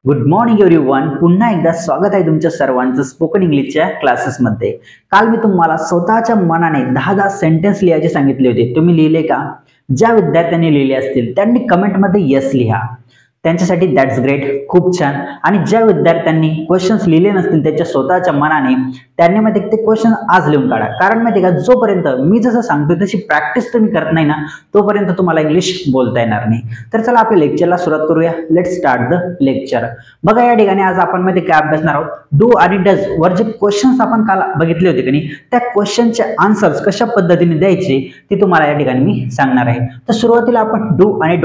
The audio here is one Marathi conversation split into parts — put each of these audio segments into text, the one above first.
Good morning everyone. पुन्हा एकदा स्वागत आहे तुमच्या सर्वांचं स्पोकन इंग्लिशच्या क्लासेसमध्ये. काल मी तुम्हाला स्वतःच्या मनाने 10 सेंटेन्स लिहायचे सांगितले होते. तुम्ही लिहिले का? ज्या विद्यार्थ्यांनी लिहिले असतील त्यांनी कमेंटमध्ये यस लिहा. त्यांच्यासाठी दॅट्स ग्रेट, खूप छान. आणि ज्या विद्यार्थ्यांनी क्वेश्चन्स लिहिले नसतील त्याच्या स्वतःच्या मनाने, त्यांनी मग ते क्वेश्चन आज लिहून काढा. कारण माहिती का, जोपर्यंत मी जसं सांगतो तशी प्रॅक्टिस तुम्ही करत नाही ना, तोपर्यंत तुम्हाला इंग्लिश बोलता येणार नाही. तर चला आपल्या लेक्चरला सुरुवात करूया. Let's start the lecture. बघा, या ठिकाणी आज आपण मध्ये काय अभ्यासणार आहोत? डू आणि डज वर जे क्वेश्चन्स आपण काल बघितले होते की नाही, त्या क्वेश्चनचे आन्सर्स कशा पद्धतीने द्यायचे ते तुम्हाला या ठिकाणी मी सांगणार आहे. तर सुरुवातीला आपण डू आणि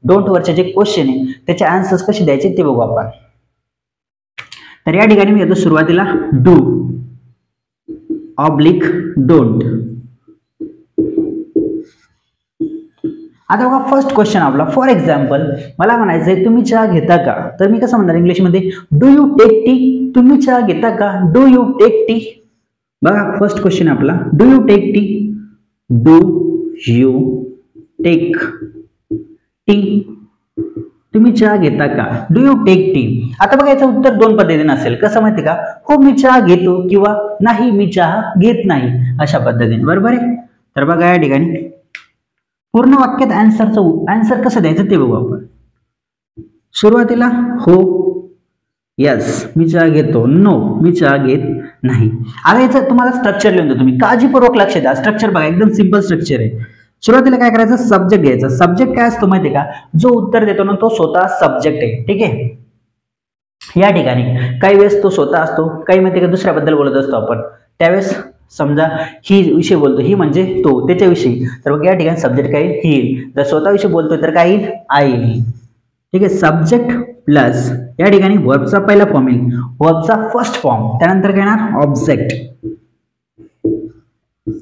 डोंट वरचे जे क्वेश्चन आहे त्याचे आन्सर्स कसे द्यायचे ते बघू आपण. तर या ठिकाणी मी येतो सुरुवातीला डू ऑब्लिक डोंट. आता बघा, फर्स्ट क्वेश्चन आपला. फॉर एक्झाम्पल मला म्हणायचंय तुम्ही चहा घेता का? तर मी कसं म्हणणार इंग्लिशमध्ये? Do you take tea? तुम्ही चहा घेता का? Do you take tea? बघा, फर्स्ट क्वेश्चन आपला do you take tea. Do you take tea? तुम्ही चहा घेता का? Do you take tea? आता बघा, याचं उत्तर दोन पद्धतीने असेल. कसं माहिती का? हो मी चहा घेतो किंवा नाही मी चहा घेत नाही, अशा पद्धतीने. बरोबर आहे. तर बघा, या ठिकाणी पूर्ण वाक्यात आन्सर कसं द्यायचं ते बघू आपण. सुरुवातीला हो, यस मी चहा घेतो, नो मी चहा घेत नाही. आता याचं तुम्हाला स्ट्रक्चर लिहून देतो, तुम्ही काळजीपूर्वक लक्ष द्या. स्ट्रक्चर बघा, एकदम सिंपल स्ट्रक्चर आहे. सुरुवातीला काय करायचं? सब्जेक्ट घ्यायचा. सब्जेक्ट काय असतो माहितीये का? जो उत्तर देतो ना तो स्वतः सब्जेक्ट आहे. ठीक आहे. या ठिकाणी काही वेळेस तो स्वतः असतो, काही माहिती का दुसऱ्याबद्दल बोलत असतो आपण. त्यावेळेस समजा ही विषय बोलतो, ही म्हणजे तो, त्याच्याविषयी. तर मग या ठिकाणी सब्जेक्ट काय? ही. जर स्वतःविषयी बोलतोय तर काय येईल? आय येईल. ठीक आहे. सब्जेक्ट प्लस या ठिकाणी वर्बचा पहिला फॉर्म येईल, वर्बचा फर्स्ट फॉर्म, त्यानंतर काय येणार? ऑब्जेक्ट.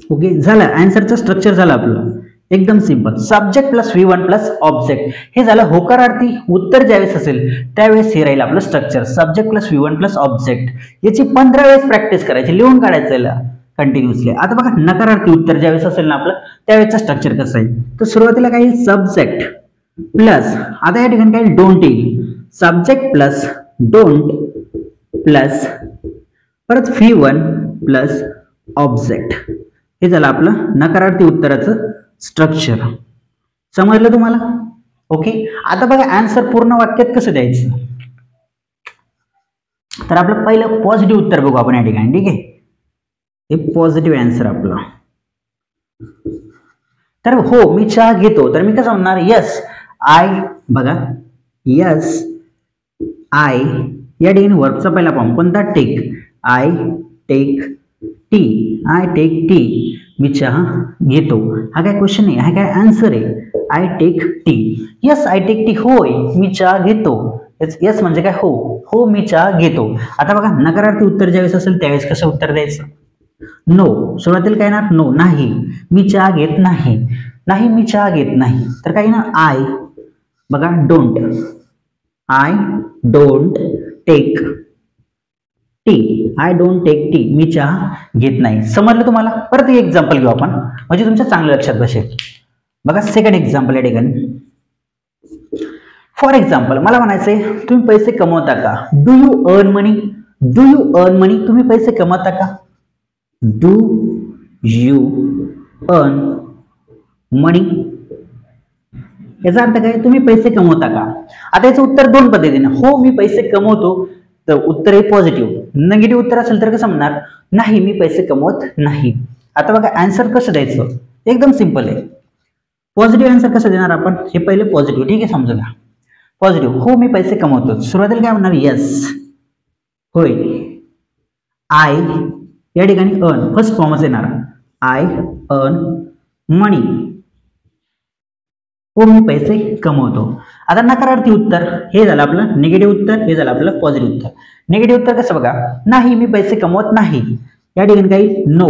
ओके, झालं. आन्सरचं स्ट्रक्चर झालं आपलं एकदम simple. Subject plus V1 plus object, हे झालं होकारार्थी उत्तर ज्यावेळेस असेल त्यावेळेस हे राहील आपलं structure. Subject plus V1 plus object. याची 15 वेळेस प्रॅक्टिस करायची, लिहून काढायचं कंटिन्युअसली. आता बघा, नकारार्थी उत्तर ज्यावेळेस असेल ना आपलं, त्यावेळेसचं स्ट्रक्चर कसं आहे? तर सुरुवातीला काय येईल? सब्जेक्ट प्लस, आता या ठिकाणी काय? डोंट येईल. सब्जेक्ट प्लस डोंट प्लस परत V1 प्लस ऑब्जेक्ट. हे झालं आपलं नकारार्थी उत्तराचं स्ट्रक्चर. समजलं तुम्हाला? ओके. आता बघा, आन्सर पूर्ण वाक्यात कसं द्यायचं. तर आपलं पहिलं पॉझिटिव्ह उत्तर बघू आपण या ठिकाणी. ठीक आहे, हे पॉझिटिव्ह आन्सर आपलं. तर हो मी चहा घेतो, तर मी कसं म्हणणार? Yes I. बघा, यस आय या ठिकाणी वर्बचा पहिला फॉर्म कोणता? Take. I take tea. I take tea, मी चहा घेतो. हा काय क्वेश्चन आहे, हा काय आन्सर आहे. I take tea. Yes I take tea, होय मी चहा घेतो. यस म्हणजे काय? हो, हो मी चहा घेतो. आता बघा, नकारार्थी उत्तर ज्यावेळेस असेल त्यावेळेस कसं उत्तर द्यायचं? नो. सुरुवातीला काय येणार? नो, नाही मी चहा घेत नाही. नाही मी चहा घेत नाही. तर काय येणार? आय. बघा, don't. I don't take tea. I don't take tea, मी चहा घेत नाही. समजलं तुम्हाला? परत एक एक्झाम्पल घेऊ आपण, म्हणजे तुमच्या चांगल्या लक्षात बसेल. बघा, सेकंड एक्झाम्पल या ठिकाणी. फॉर एक्झाम्पल मला म्हणायचंय तुम्ही पैसे कमवता का? Do you earn money? Do you earn money? तुम्ही पैसे कमवता का? Do you earn money? याचा अर्थ काय? तुम्ही पैसे कमवता का? आता याचं उत्तर दोन पद्धतीने. हो मी पैसे कमवतो, तर उत्तर आहे पॉझिटिव्ह. निगेटिव्ह उत्तर असेल तर कसं म्हणणार? नाही मी पैसे कमवत नाही. आता बघा, आन्सर कसं द्यायचं? एकदम सिंपल आहे. पॉझिटिव्ह आन्सर कसं देणार आपण? हे पहिले पॉझिटिव्ह. ठीक आहे, समजून घ्या. पॉझिटिव्ह, हो मी पैसे कमवतो. सुरुवातीला काय म्हणणार? यस होय. आय या ठिकाणी अर्न फर्स्ट फॉर्मच येणार. आय अर्न मनी, हो मी पैसे कमवतो. आता नकारार्थी उत्तर हे झालं आपलं निगेटिव्ह उत्तर, हे झालं आपलं पॉझिटिव्ह उत्तर. निगेटिव्ह उत्तर कसं बघा? नाही मी पैसे कमवत नाही. या ठिकाणी काही? नो.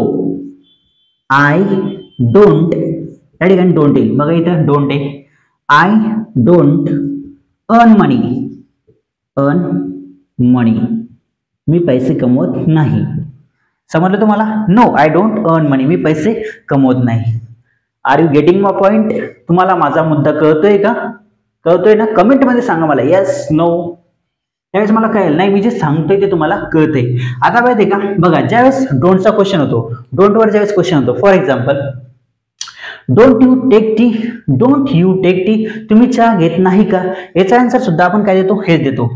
आय डोंट, या ठिकाणी डोंट येईल. बघा इथं डोंट आहे. I don't earn money. Earn money, मी पैसे कमवत नाही. समजलं तुम्हाला? No I don't earn money, मी पैसे कमवत नाही. Are you getting my point? तुम्हाला माझा मुद्दा कळतोय का? कळतोय ना? कमेंट मध्ये सांगा मला, येस नो. त्यावेळेस मला कळेल नाही मी जे सांगतोय ते तुम्हाला कळतंय. आता माहिती आहे का, बघा ज्यावेळेस डोंटचा क्वेश्चन होतो, डोंट वर ज्यावेळेस क्वेश्चन होतो, for example don't you take tea, don't you take tea, तुम्ही चहा घेत नाही का, याचा आन्सर सुद्धा आपण काय देतो, हेच देतो,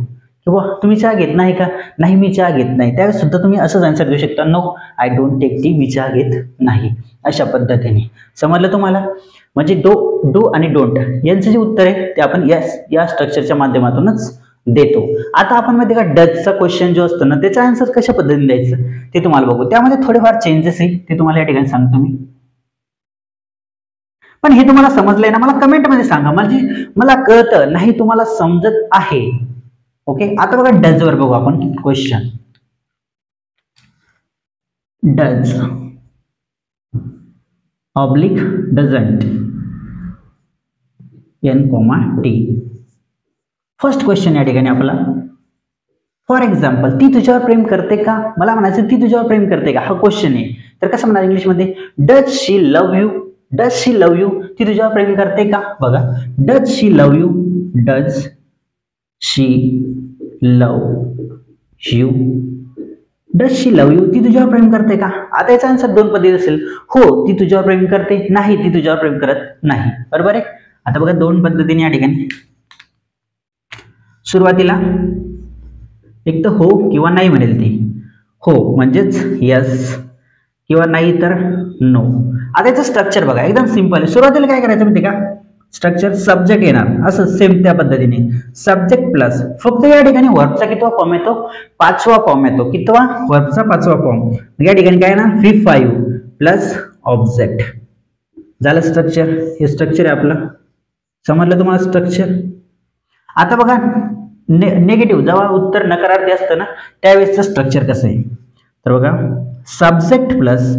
किंवा तुम्ही चहा घेत नाही का, नाही मी चहा घेत नाही. त्यावेळेस सुद्धा तुम्ही असंच आन्सर देऊ शकता, no I don't take tea, मी चहा घेत नाही. अशा पद्धतीने समजलं तुम्हाला. म्हणजे डू आणि डोंट यांचं जे उत्तर आहे ते आपण या स्ट्रक्चरच्या माध्यमातूनच देतो. आता आपण माहिती का डचचा क्वेश्चन जो असतो ना त्याचा आन्सर कशा पद्धतीने द्यायचं ते तुम्हाला बघू. त्यामध्ये थोडेफार चेंजेस आहे ते तुम्हाला या ठिकाणी सांगतो मी. पण हे तुम्हाला समजलंय ना, मला कमेंट मध्ये सांगा, म्हणजे मला कळतं नाही तुम्हाला समजत आहे. ओके, आता बघा डज वर बघू आपण question. Does oblique doesn't n comma t. First question या ठिकाणी आपला, फॉर एक्झाम्पल ती तुझ्यावर प्रेम करते का, मला म्हणायचं ती तुझ्यावर प्रेम करते का, हा क्वेश्चन आहे. तर कसं म्हणणार इंग्लिशमध्ये, does she love you, does she love you, ती तुझ्यावर प्रेम करते का. बघा does she love you, does she love you, does she love you, ती तुझ्यावर प्रेम करते का. आता याचा आन्सर दोन पद्धती असेल, हो ती तुझ्यावर प्रेम करते, नाही ती तुझ्यावर प्रेम करत नाही. बरोबर आहे. आता बघा दोन पद्धतीने या ठिकाणी, सुरुवातीला एक तर हो किंवा नाही म्हणेल ती, हो म्हणजेच यस किंवा नाही तर नो. आता याचं स्ट्रक्चर बघा एकदम सिंपल आहे. सुरुवातीला काय करायचं माहिती का, स्ट्रक्चर सब्जेक्ट येणार असं सेम त्या पद्धतीने, सब्जेक्ट प्लस, फक्त या ठिकाणी वर्बचा कितवा फॉर्म येतो, पाचवा फॉर्म येतो. कितवा, वर्बचा पाचवा फॉर्म. या ठिकाणी काय ना V5 प्लस ऑब्जेक्ट झालं स्ट्रक्चर. हे स्ट्रक्चर आहे आपलं. समजलं तुम्हाला स्ट्रक्चर. आता बघा नेगेटिव्ह जेव्हा उत्तर नकारार्थी असतं ना त्यावेळेसचं स्ट्रक्चर कसं आहे, तर बघा सब्जेक्ट प्लस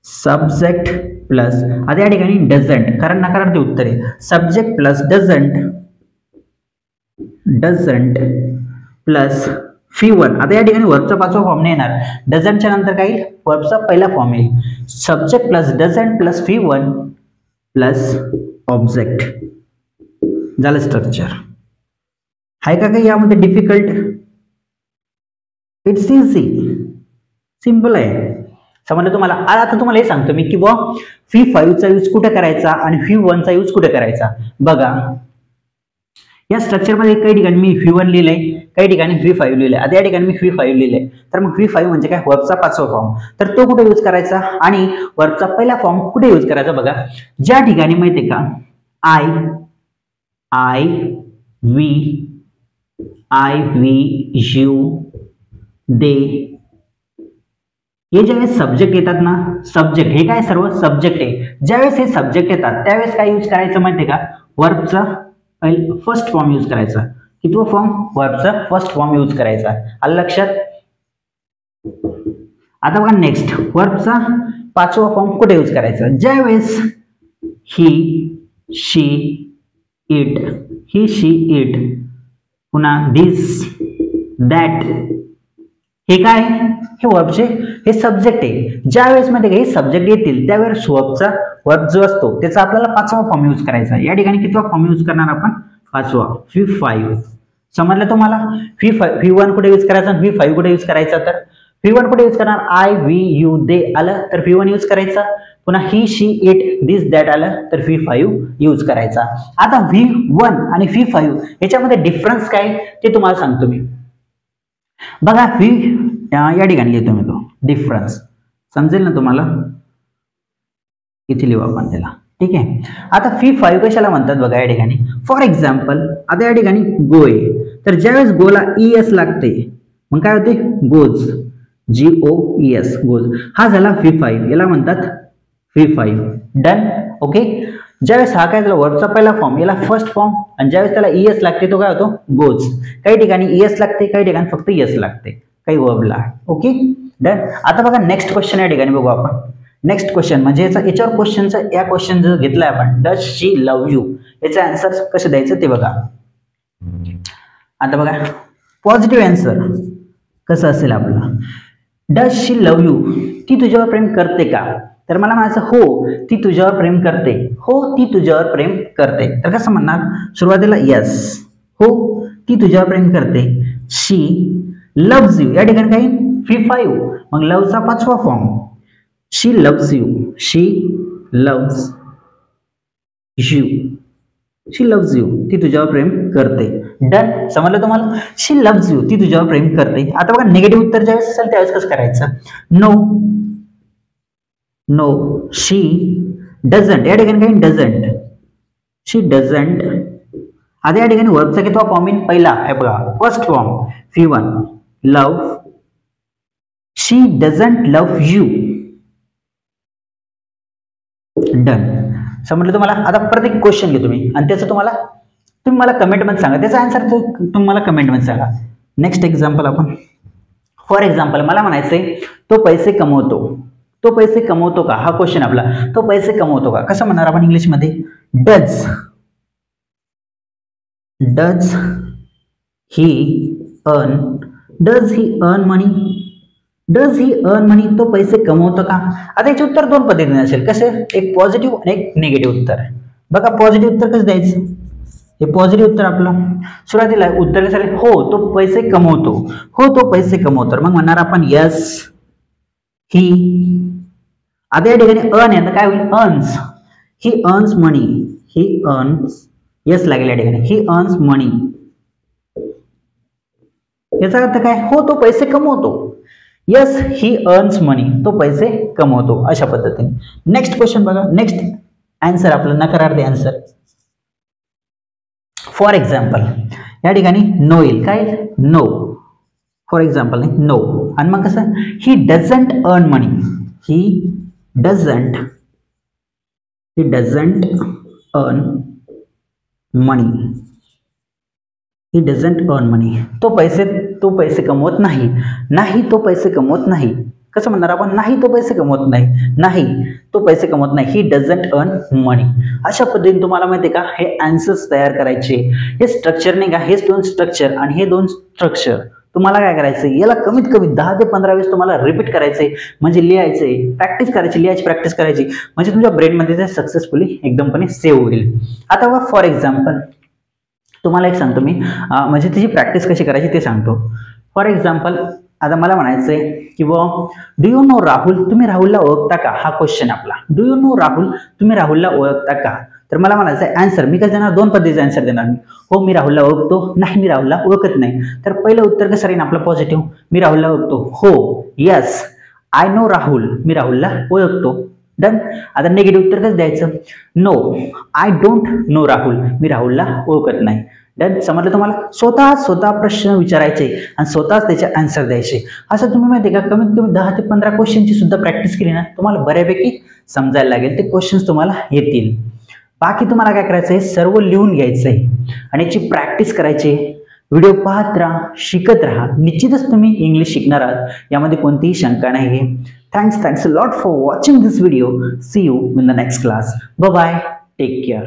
सब्जेक्ट प्लस, आता या ठिकाणी डझंट कारण नकारार्थी उत्तर आहे, subject plus doesn't, doesn't plus V1. आता या ठिकाणी वर्बचा पाचवा फॉर्म नाही येणार, डझंटच्या नंतर काय येईल, वर्बचा पहिला फॉर्म येईल, subject plus doesn't plus V1 plus object झालं स्ट्रक्चर. आहे का काही यामध्ये डिफिकल्ट, इट्स इझी, सिंपल आहे. समजलं तुम्हाला. आता तुम्हाला हे सांगतो मी की V5 चा यूज कुठे करायचा आणि V1 चा यूज कुठे करायचा. बघा या स्ट्रक्चर मध्ये काही ठिकाणी मी V1 लिहिलंय, काही ठिकाणी V5 लिहिलंय. आता या ठिकाणी मी V5 लिहिलंय, तर मग V5 म्हणजे काय, वर्बचा पाचवा फॉर्म, तर तो कुठे यूज करायचा आणि वर्बचा पहिला फॉर्म कुठे यूज करायचा. बघा ज्या ठिकाणी माहितीये का आय वी यू दे, हे ज्यावेळेस सब्जेक्ट येतात ना, सब्जेक्ट हे काय सर्व सब्जेक्ट आहे, ज्यावेळेस हे सब्जेक्ट येतात त्यावेळेस काय यूज करायचं माहितीये का, वर्बचा फर्स्ट फॉर्म यूज करायचा. कितवा फॉर्म, वर्बचा फर्स्ट फॉर्म यूज करायचा. आलं लक्षात. आता बघा नेक्स्ट, वर्बचा पाचवा फॉर्म कुठे यूज करायचा, ज्यावेळेस ही शी इट, पुन्हा दिस दॅट, हे काय, हे वर्बचे हे सब्जेक्ट आहे. ज्यावेळेस मध्ये हे सब्जेक्ट येतील त्यावेळेस वर्ब जो असतो त्याचा आपल्याला पाचवा फॉर्म यूज करायचा. या ठिकाणी कितवा फॉर्म यूज करणार आपण, पाचवा, V5. समजलं तुम्हाला. V1 कुठे यूज करायचा, V5 कुठे यूज करायचा, तर V1 कुठे यूज करणार, आय वी यू दे आलं तर V1 यूज करायचा, पुन्हा ही शी इट दिस दॅट आलं तर V5 यूज करायचा. आता V1 आणि V5 याच्यामध्ये डिफरन्स काय ते तुम्हाला सांगतो मी. बघा या ठिकाणी लिहितो मी तो डिफरन्स, समजेल ना तुम्हाला. इथे लिहू आपण त्याला, ठीक आहे. आता V5 कशाला म्हणतात बघा या ठिकाणी, फॉर एक्झाम्पल आता या ठिकाणी गो आहे, तर ज्यावेळेस गोला ES लागते मग काय होते, गोज, GOES गोज. हा झाला V5, याला म्हणतात V5. डन. ओके. ज्यावेळेस हा काय झाला, वर्बचा पहिला फॉर्म, याला फर्स्ट फॉर्म, आणि ज्यावेळेस त्याला ES लागते तो काय होतो, गोज. काही ठिकाणी ES लागते, काही ठिकाणी फक्त ES लागते काही वर्बला. Okay done. आता बघा नेक्स्ट क्वेश्चन या ठिकाणी बघू आपण. नेक्स्ट क्वेश्चन म्हणजे याच्यावर क्वेश्चनचा, या क्वेश्चन जर घेतलाय आपण, डज शी लव्ह यू, याचा आन्सर कसं द्यायचं ते बघा. आता बघा पॉझिटिव्ह आन्सर कसं असेल आपलं, डज शी लव्ह यू, ती तुझ्यावर प्रेम करते का, तर मला म्हणायचं हो ती तुझ्यावर प्रेम करते, हो ती तुझ्यावर प्रेम करते. तर कसं म्हणणार, सुरुवातीला यस, हो ती तुझ्यावर प्रेम करते, शी लव्स यू, या ठिकाणी काही V5, मग लव्हचा 5वा form, she loves you, she loves you, she loves you, ती तुझ्यावर प्रेम करते. डन, समजलं तुम्हाला? शी लव्स यू, ती तुझ्यावर प्रेम करते. आता बघा निगेटिव्ह उत्तर ज्यावेळेस असेल त्यावेळेस कसं करायचं? नो, नो शी डझंट, या ठिकाणी काही डझंट, शी डझंट. आता या ठिकाणी वर्बचा कितवा फॉर्म येईल? पहिला आहे बघा, first form V1, love, she doesn't love you. Done, समजलं तुम्हाला? आता प्रत्येक क्वेश्चन घे तुम्ही आणि त्याचं तुम्ही मला कमेंट मध्ये सांगा, त्याचा आन्सर तुम्ही मला कमेंट मध्ये सांगा. नेक्स्ट एक्झाम्पल आपण, फॉर एक्झाम्पल मला म्हणायचंय तो पैसे कमवतो, तो पैसे कमवतो का? हा क्वेश्चन आपला, तो पैसे कमवतो का? कसं म्हणणार आपण इंग्लिश मध्ये? Does, does he earn, does he earn money, does he earn money, तो पैसे कमवतो का? आता याचे उत्तर दोन पद्धतीने असेल, कसे? एक पॉझिटिव्ह आणि एक निगेटिव्ह उत्तर. बघा पॉझिटिव्ह उत्तर कसं द्यायचं? हे पॉझिटिव्ह उत्तर आपलं सुरुवातीला उत्तर कसं आहे? हो तो पैसे कमवतो, हो तो पैसे कमवतो. मग म्हणणार आपण यस ही. आता या ठिकाणी अर्न आहे, काय होईल? अर्न्स, ही अर्न्स मनी, ही अर्न्स, यस लागेल या ठिकाणी, ही अर्न्स मनी. याचा अर्थ काय? हो तो पैसे कमवतो, यस ही अर्न्स मनी, तो पैसे कमवतो, अशा पद्धतीने. नेक्स्ट क्वेश्चन बघा, नेक्स्ट आन्सर आपलं नकारार्थी आन्सर. फॉर एक्झाम्पल या ठिकाणी नो येईल, काय? No, for example no. आणि मग कसं? He doesn't earn money, he doesn't earn money, he doesn't earn money, तो पैसे कमवत नाही, नाही तो पैसे कमवत नाही. कसं म्हणणार आपण? नाही तो पैसे कमवत नाही, नाही तो पैसे कमवत नाही, ही डझंट अर्न मनी. अशा पद्धतीने तुम्हाला माहिती आहे का हे आन्सर्स तयार करायचे. हे स्ट्रक्चर नाही का, हेच दोन स्ट्रक्चर आणि हे दोन स्ट्रक्चर तुम्हाला काय करायचं? याला कमीत कमी 10 ते 15 वेळेस तुम्हाला रिपीट करायचंय, म्हणजे लिहायचंय, प्रॅक्टिस करायची, लिहायची प्रॅक्टिस करायची, म्हणजे तुमच्या ब्रेनमध्ये ते सक्सेसफुली एकदमपणे सेव्ह होईल. आता बघा फॉर एक्झाम्पल तुम्हाला एक सांगतो मी, म्हणजे त्याची प्रॅक्टिस कशी करायची ते सांगतो. फॉर एक्झाम्पल आता मला म्हणायचंय की डू यू नो राहुल, तुम्ही राहुलला ओळखता का? हा क्वेश्चन आपला. डू यू नो राहुल, तुम्ही राहुलला ओळखता का? तर मला म्हणायचंय आन्सर, मी कसं देणार? दोन पद्धतीचे आन्सर देणार मी. हो मी राहुलला ओळखतो, नाही मी राहुलला ओळखत नाही. तर पहिलं उत्तर कसं राहील आपलं? पॉझिटिव्ह, मी राहुलला ओळखतो. हो यस आय नो राहुल, मी राहुलला ओळखतो. डन. आता निगेटिव्ह उत्तर कसं द्यायचं? No I don't know Rahul, मी राहुलला ओळखत नाही. डन, समजलं तुम्हाला? स्वतः प्रश्न विचारायचे आणि स्वतःच त्याचे आन्सर द्यायचे. असं तुम्ही माहिती आहे का कमीत कमी 10 ते 15 क्वेश्चनची सुद्धा प्रॅक्टिस केली ना तुम्हाला बऱ्यापैकी समजायला लागेल, ते क्वेश्चन्स तुम्हाला येतील. बाकी तुम्हाला काय करायचंय? सर्व लिहून घ्यायचंय आणि याची प्रॅक्टिस करायची. व्हिडिओ पाहत राहा, शिकत राहा, निश्चितच तुम्ही इंग्लिश शिकणार आहात, यामध्ये कोणतीही शंका नाही. Thanks a lot for watching this video. See you in the next class. Bye bye, take care.